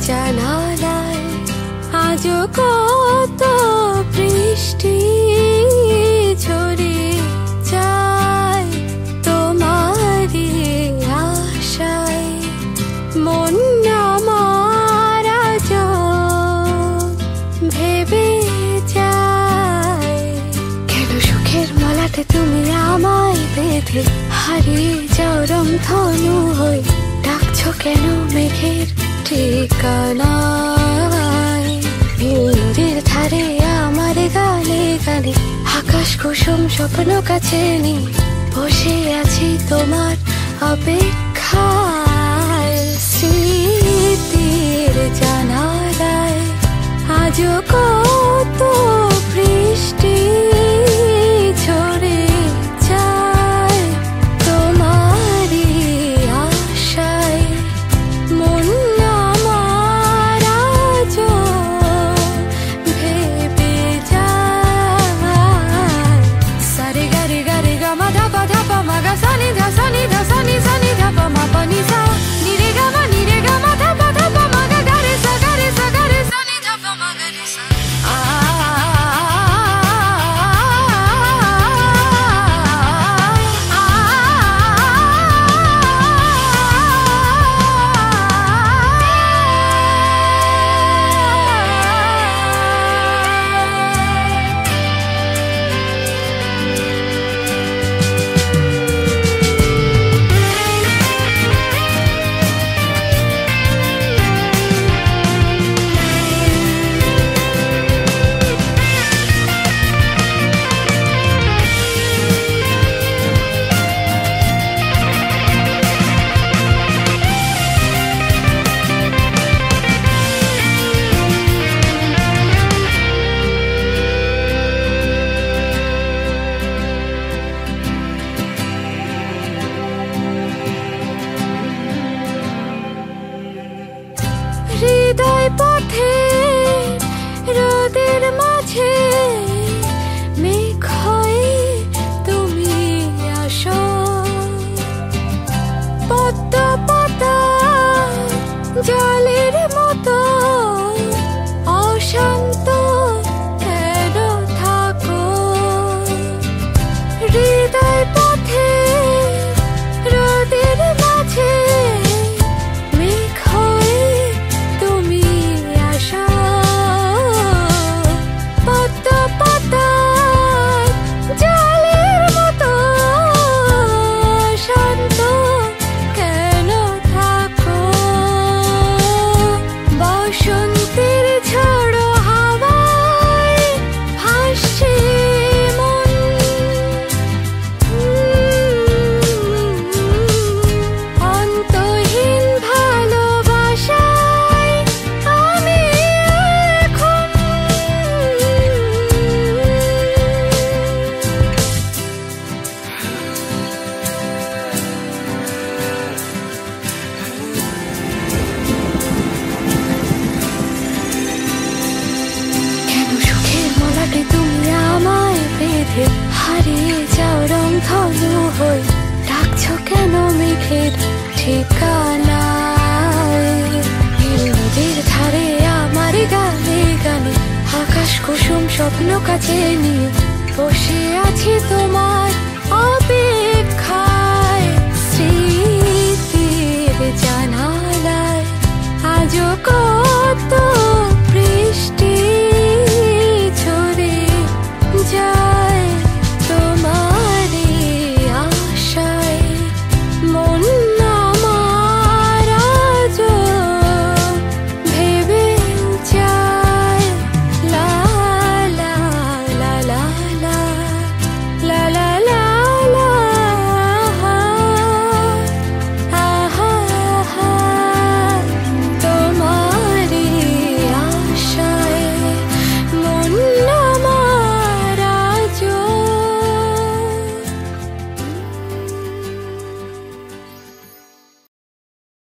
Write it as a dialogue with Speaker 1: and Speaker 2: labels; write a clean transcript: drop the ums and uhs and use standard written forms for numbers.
Speaker 1: জানালায় আজও কত বৃষ্টি ঝরে যায় তোমারই আশায় মন আমার আজও ভেবে যায় কেন সুখের মালাতে তুমি আমায় বেঁধে হারিয়ে যাও রংধনু হয়ে ডাকছো কেন মেঘের ঠিকানায় নদীর ধারে আমার গানে গানে আকাশ কুসুম স্বপ্ন কাছে নিয়ে বসে আছি তোমার অপেক্ষায় স্মৃতির জানালায় আজও কত বৃষ্টি ঝরে যায় তোমারই আশায় মন আমার আজও ভেবে যায় সারে গারে গারে গামা ধাপা ধাপা মাগা সানি ধা সানি ধা সানি সানি ধাপা মা পানি সা নিরে গামা ধাপা ধাপা মাগা গারে সা সানি ধাপা মাগা রে সা হৃদয় পথে রোদের মাঝে মেঘ হয়ে তুমি আসো পদ্ম পাতা জলের মতো অশান্ত কেন থাকো হৃদয় পথে রোদের মাঝে মেঘ হয়ে তুমি আসো পদ্ম পাতা জলের মতো শান্ত কেন থাকো বসন্তের ঝড়ো হাওয়ায় ভাসছে মন অন্তহীন ভালোবাসায় আমি এখন কেন সুখের মালাতে তুমি আমায় বেঁধে হারিয়ে যাও রংধনু হয়ে ডাকছো কেন মেঘের ঠিকানায় নদীর ধারে আমার গানে গানে আকাশ কুসুম স্বপ্ন কাছে নিয়ে বসে আছি তোমার অপেক্ষায় স্মৃতির জানালায় আজও